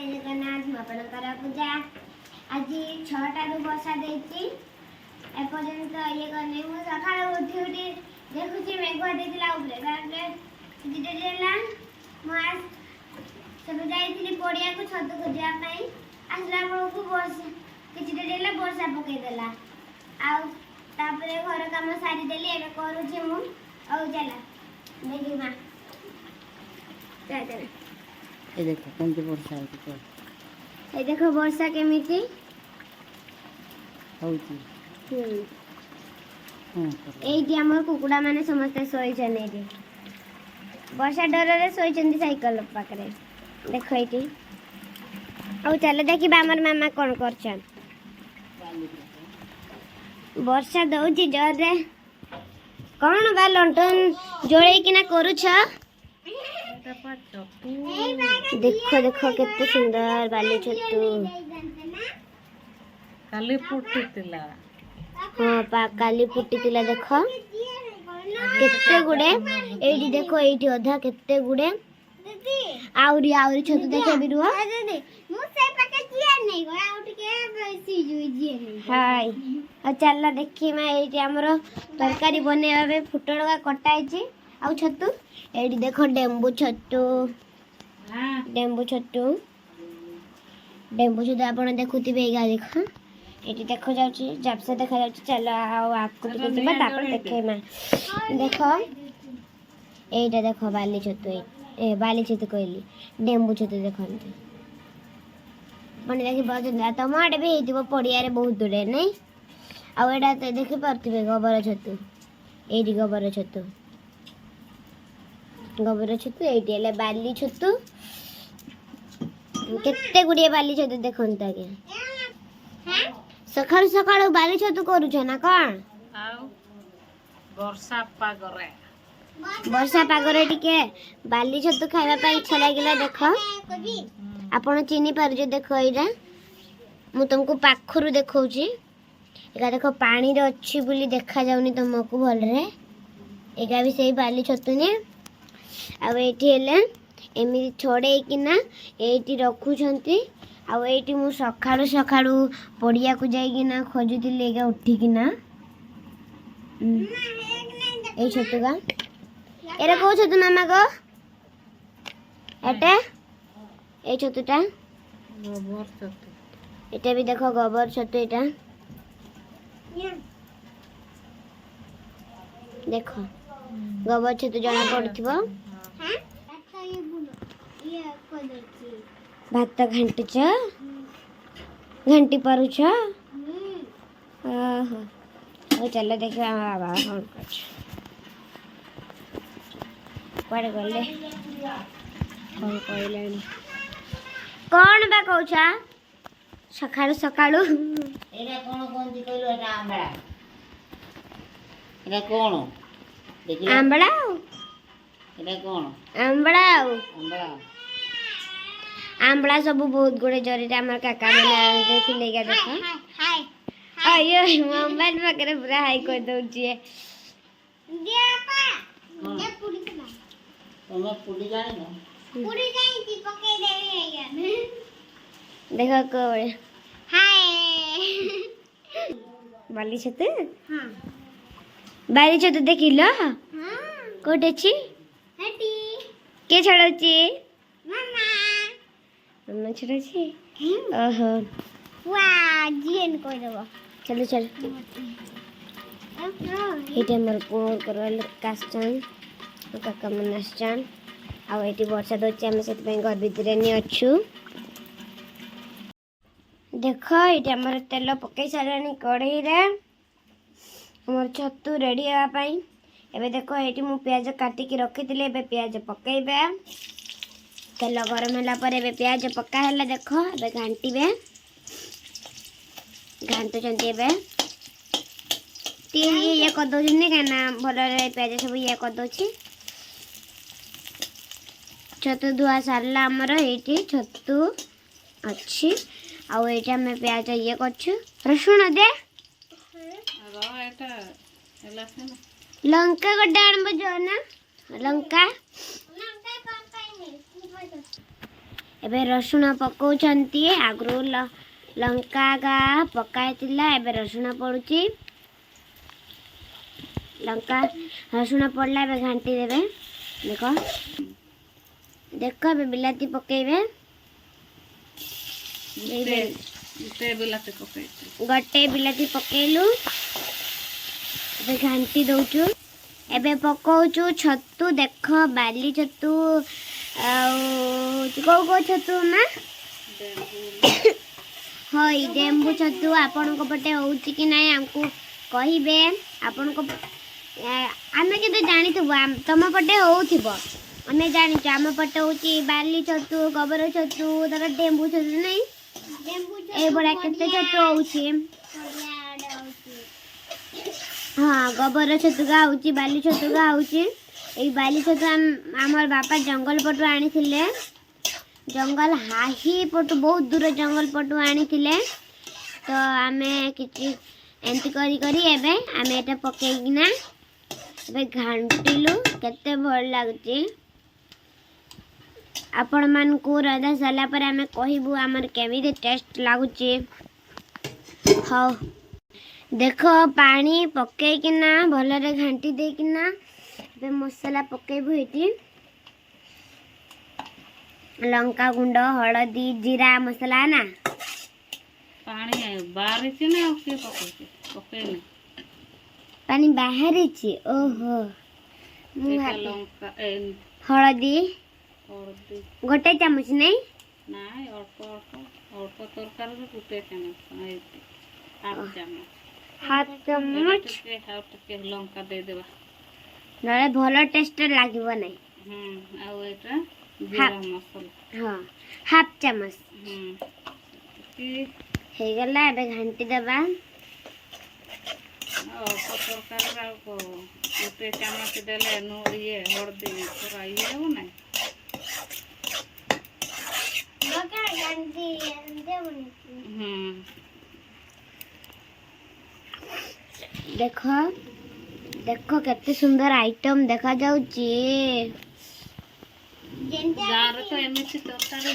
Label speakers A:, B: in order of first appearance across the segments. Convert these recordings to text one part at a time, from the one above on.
A: जय जगन्नाथ मपनकर पूजा आज 6टा वर्षा देती एपर्यंत ये करने मु सकाळ उठी उठी देखुची मेघ देतिला ऊपर तारे किछि देला मु आज सब जाईथिली पड़िया को छत खोजिया पई आसला को वर्षा किछि देला वर्षा पकई देला आ तापरे घर काम सारी देली एबे करूची मु औ चला देखी मां चल
B: ये देखो केमती वर्षा होती तो
A: ये देखो वर्षा केमिति
B: होती
A: एइटी हमर कुकुडा माने समस्त सोई छन एइटी वर्षा डर रे सोई छन साइकिल पाकरे देखो एइटी औ चल देखि हमर मामा कोन करछन वर्षा दउची जर रे कोन बा लंटन जोड़े किना करू छ देखो देखो केते सुंदर बाली छतु
B: काली फुटितिला
A: हां पा काली फुटितिला देखो केते गुडे एडी देखो एडी अधा केते गुडे आउरी आउरी छतु देखे बिरु दीदी मु से पके चिया नहीं गो आउट के बेसी जुई जे नहीं हाय आ चलला देखि मा एडी हमरो तरकारी बनेबे फुटड़गा कटाई छी आ छतु एडी देखो डेंबू छतु डेंबू छतु आपण देखुथिबे एगा देखो एटी देखो जाउची जब से देखा जाउची चलो आओ आपको तो जिबा तापर देखे मा देखो एटा देखो बाली छतु ए बाली छतु कहली डेंबू छतु देखो बने देखि बाजन टमाटे भी हेतिबो पड़िया रे बहुत दूरे नै आ एटा ते देखि परथिबे गोबर छतु एडी गोबर छतु एटी ले बाली छतु केते गुडिया बाली छतु देखन ताके सकाळ सकाळ बाली छतु करू छ ना कोन
B: आउ वर्षा पागरे
A: टिके बाली छतु खाइबा पई इच्छा लागिला देखो आपण चिनी पार जे देखो एरा मु तुमको पाखरु देखौची एका देखो पानी रे अछि बुली देखा जाउनी तुमको भल रे एका भी सेही बाली छतु ने आ एठी हेले एमी छोड़े किना एठी रखु छंती आ एठी मु सखाळु सखाळु पड़िया को जाई किना खोजुतिले एगा उठी किना ए छतुगा एरा को छतु मामा को एटा ए छतुटा
B: गोबर छतु
A: एटा भी देखो गोबर छतु एटा देखो गोबर छतु जना पड़थिबो भात घंटुछ घंटी परुछ ओहो ओ चल देखा बाबा फोन कर पड़े गले फोन कहलानी कौन बा कहछा सकाळु सकाळु
B: एरा कोन कोन कहलो एटा आंबळा एरा कोन देखि
A: आंबळा
B: एरा कोन
A: आंबळा
B: आंबळा
A: आंबळा सब बहुत गुड़े जरी हमर काका माने देखिले गा देखो हाय अयो मोबाइल पकरे पूरा हाई कर दउची दे पा ये पूरी ना
B: तुम पूरी जाने ना
A: पूरी जाई ती पके देवी आया देखो कोड़े हाय बाली छते हां बाली छते देखिलो हां कोटे छी हटी के छड़ौची मम्मा मम्मा छड़ौची ओहो वाह जीएन कोइ देबो चलो चल एटे हमर पोर करल कास्टन काका मनस्टन आ एटी वर्षा दोचे हम सेत पे घर भीतर नि अछु देखो एटे हमर तेल पकई सारानी कढ़ई रे हमर छतु रेडी हेबा पई एबे देखो एटी मु प्याज काटी के रखि दिले एबे प्याज पकईबे तेल गरम होला पर एबे प्याज पका होला देखो एबे घांटीबे घांटो चंती एबे तीन ये कर दो जने काना भल रे प्याज सब ये कर दोछि छतु धुआ सारला हमर एटी छतु अछि आ एटा में प्याज ये करछु रसुण दे
B: रो एटा एला से
A: लंका गड्डा आनबो जो ना लंका एबे रसुण पकाउछंती आगु लंका का पकाइतिला एबे रसुण पड़ुची लंका रसुण पड़ला एबे घांटी देबे देखो देखो एबे बिलाती पकेइबे गटे बिलाती पकेलु एबे घांटी दउचु एबे पकाउचु छतु देख बाली छतु को छतु ना हई डेम्बू छतु आपण को पटे होउची कि नाही हमको कहिबे आपण को आमे के जानी तुम पटे होउथिबो आमे जानी आम पटे होउची बाली छतु गोबर छतु तर डेम्बू छतु नहीं ए बड़ा केते छतु होउची हाँ गोबर छतु का होउची बाली छतु का होउची ए बाली छतु हमर बापा जंगल पटु आनी थिले जंगल हाही पटु बहुत दूर जंगल पटु आनी थिले तो आमे किछि एंती करी करी एबे आमे एटा पकेइना एबे घांटिलु केते भल लागुची आपण मान को रदा सला पर आमे कहिबु हमर केमिदे टेस्ट लागुची हां देखो पानी पके किना भलरे घांटी दे किना एबे मसाला पकेबु हेती लंका गुंड हळदी जीरा मसाला ना
B: पानी बाहर से ना ओके पके
A: पानी बाहर छी ओहो
B: लंका
A: हळदी
B: हळदी
A: गोटे चामच नहीं
B: ना अल्प तरकारी रे गुटे चामच हाफ चामच लंका दे देबा
A: नले भलो टेस्ट लागिबो नै
B: आ एटा जीरा मसाला
A: हां हाफ चामच
B: हे
A: गला एबे घंटी देबा
B: तरकारी को गोटे चामच देले नो ये हळदी थोड़ा ये हो ना
A: मका घंटी देबनी देखो देखो केते सुंदर आइटम देखा जाउची
B: गार तो एमिति तरकारी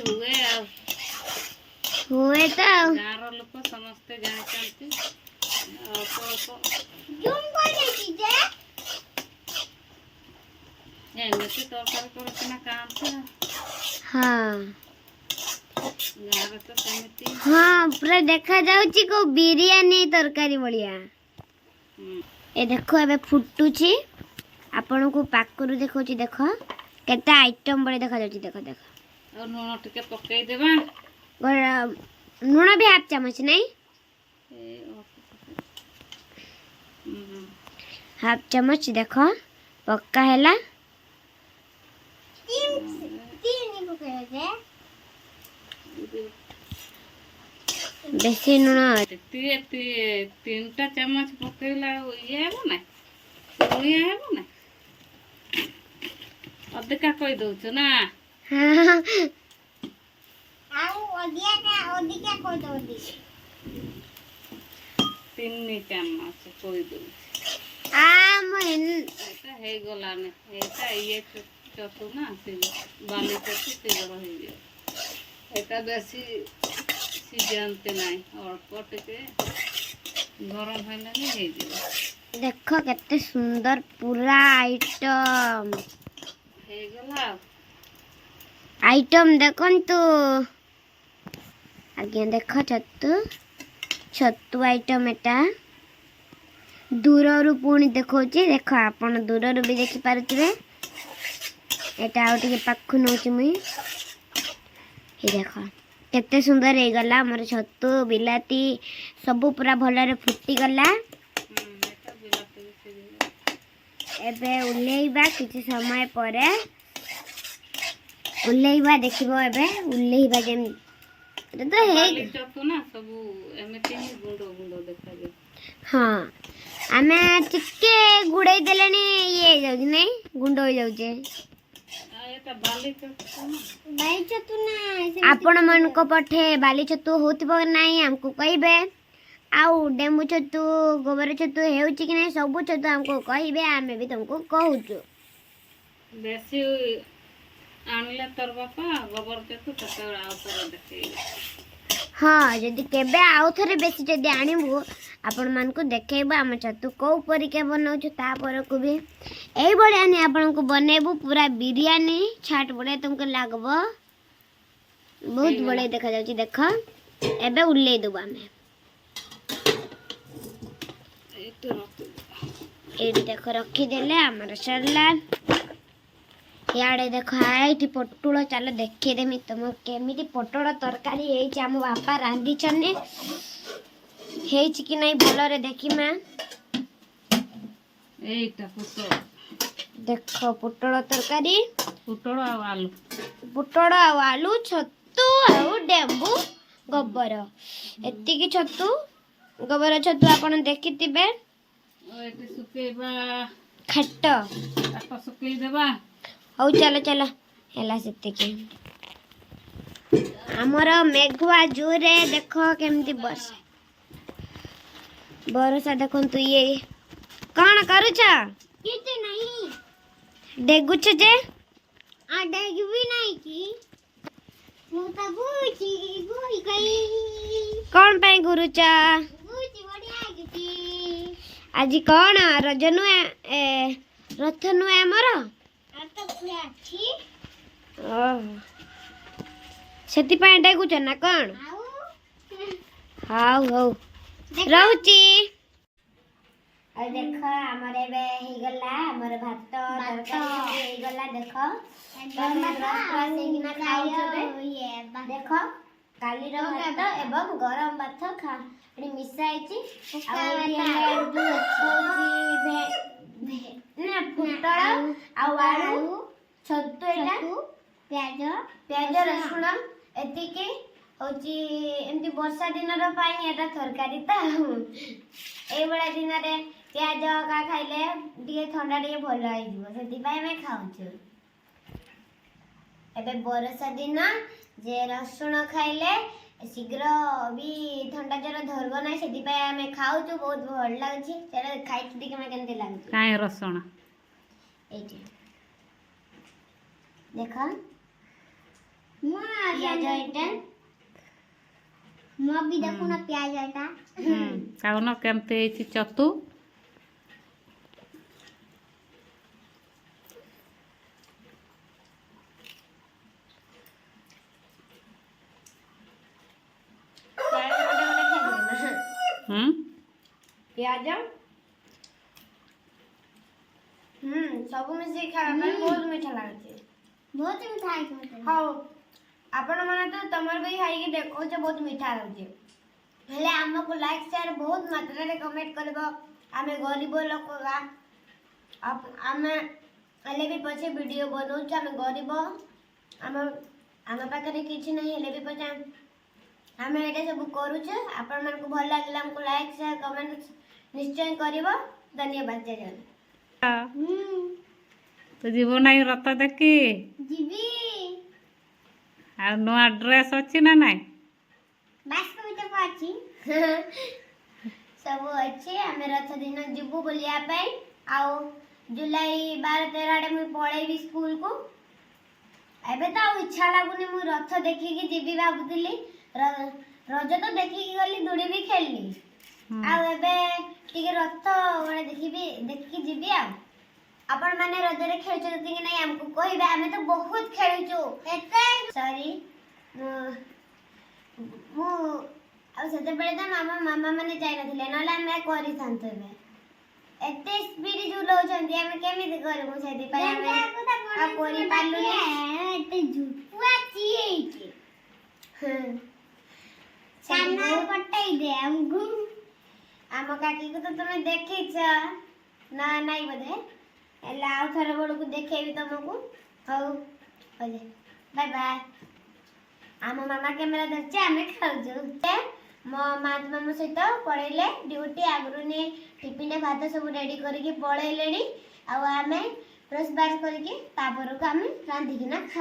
A: हुए तो
B: गार लोक समस्त जानिचंती
A: जूम कोई नहीं जे
B: एमिति तरकारी करछना कांता
A: हां
B: गार तो समिति
A: हां पूरा देखा जाउची को बिरयानी तरकारी बढ़िया ए देखो एबे फुटुची आपण को पाकरू देखौची देखो केते आइटम बड़े देखा जाउची देखो देखो
B: और नून टिके पकई देबा
A: नून भी हाफ चामच नहीं हाफ चामच देखो पक्का हैला तीन पकई दे बेसी नून
B: तीनटा चामच पकईला ये हेबो ना ये हेबो ना अधिका कहि दउछ ना
A: हां आउ अधिका कहि दउदी
B: तीन चामच कहि दउछ
A: मन
B: एटा हे गला ने एटा ये चतु ना से बाली चतु से रहि गयो एटा बेसी सीजनते नहीं अल्प टिके गरम होला नहीं हे दियो
A: देखो केते सुंदर पूरा आइटम
B: हे गला
A: आइटम देखन तो आगे देखो छतु आइटम एटा दूररू पुणी देखौची देखो आपण दूररू भी देखि पारुथिबे एटा आ टिके पाखु नउची मुई हे देखो केते सुंदर हे गला हमर छतु बिलाती सब पूरा भलरे फुटी गला एबे उल्लेइबा किछि समय परे उल्लेइबा देखिबो एबे उल्लेइबा जेम तो हे
B: चतु ना सब एमिति ही गुंडो गुंडो देखा जे
A: हां आमे टिके गुड़ाई देलेनी ये जाउ नै गुंडो हो जाउ जे आपण मन को पठे बाली छतु होतिबो नाही हमको कहिबे आउ डेम्बू छतु गोबर छतु हेउची कि नहीं सब छतु हमको कहिबे आमे भी तुमको कहूचु
B: बेसी आनले तोर बापा गोबर चतु तक आउ तर देखै
A: हाँ जदि केबे आउ थरे बेसी जदि आनिबु आपण मान को देखेबा हम छतु को परिके बनाउछु ता पर को भी एई बड़े आनी आपण को बनेबु पूरा बिरयानी छाट बड़े तुमको लागबो बहुत बड़े देखा जाउची देख एबे उल्ले दबा हमें
B: ए तो रख
A: एडी देख रखी देले हमर सरला याडे देख आईटी पटुळ चलो देखि देमी तुम केमिति पटुळ तरकारी हेछि हम बापा रांधी छने हेछि कि नहीं भलो रे देखि मा
B: एटा पुटो
A: देखो पुटुळ तरकारी
B: पुटो
A: पुटुळ आलू छतु आ डेंबू गोबर एति की छतु गोबर छतु आपण देखितिबे
B: एटे सुकेबा
A: खट्ट
B: आटा सुकेई देबा
A: हौ चलो चलो हेला सेते के हमर मेघुआ जोरे देखो केमती बरसा देखो तू ये कौन करूछ किछ नहीं डेगुछ जे आ डेगबी नहीं की मु त गुची गई कौन पे गुरुछ गुची बढ़िया गुची आज कौन रजनु रथनु हमर सेति पाए डेगुछ ना कौन हाउ हाउ रहउची आ देखो हमर एबे हे गला हमर भात तरकारी हे गला देखो तमे रस से किना खाउ ये देखो काली रो भात एवं गरम भात खा एडी मिसाई छी आ एडी ना फुटळ आ आलू छतु एटा प्याज रसुण एतिके होची एमती वर्षा दिन रो पाई एटा तरकारी ता ए बड़ा दिन रे प्याज का खाइले टिके ठंडा टिके भलो आइ जीवो सेति पाई मैं खाउछु एबे वर्षा दिन जे रसुण खाइले शीघ्र भी ठंडा जरा धरबो नै सेति पाई हमें खाउछु बहुत भल लागछि चलो खाइ टिके मैं केनते लागछि
B: काय रसुण
A: एटी देखा प्याज एटा म भी देखो ना प्याज एटा
B: काउन केमते हेछि चतु
A: प्याज सब में से खा बहुत मीठा लागছে बहुत मीठा है हां आपण माने तो तमर भाई खाई के देखो जे बहुत मीठा लागছে हेले हमको लाइक शेयर बहुत मात्रा रे कमेंट करबो हमें गरीब लोग का हमें हेले भी पछे वीडियो बनाउ छ हमें गरीब हम पाखरे किछि नहीं हेले भी पछे हमें एटा सब करू छ आपण मन को भल लागला हमको लाइक शेयर कमेंट निश्चय करिवो धन्यवाद जय जय
B: तो जीव नहीं रथ देखी
A: जीवी
B: आ नुआ ड्रेस अच्छी ना नहीं
A: बस को तो पाची सब अच्छे हमें रथ दिन जीवु बोलिया पे आउ जुलाई 12-13 आडे मु पळेबी स्कूल को एबे तो इच्छा लागुनी मु रथ देखि कि जीवी भाबुतिली रज तो देखि कि गली दुड़ी भी खेलली आ एबे टिके रथ ओळे देखि जीवी आ आपण माने रजरे खेलछु कि नहीं हमको कहिबे हमें तो बहुत खेलछु एते सॉरी मु आ सेते बेले त मामा माने जाय नथिले नला मैं करि थांतबे एते स्पीड जुलो छंती हमें केमिति करबो सेति पय हमें आ कोरी पालु एते जुपुआ चिए सामना पटई दे हमको आम काकी को तो तुम देखी ना नहीं बोधे एला आउ थरे बड़ को देखेबी तुमको हौ बोले बाय बाय आम मामा कैमरा धरचे आमे खाउजु मो मात मामा सहित पळेले ड्यूटी आगरु ने टिफिन भात सब रेडी करके पळेलेनी आ आमे ब्रश बाश करके तापर को आमे रांधी किना खाउ।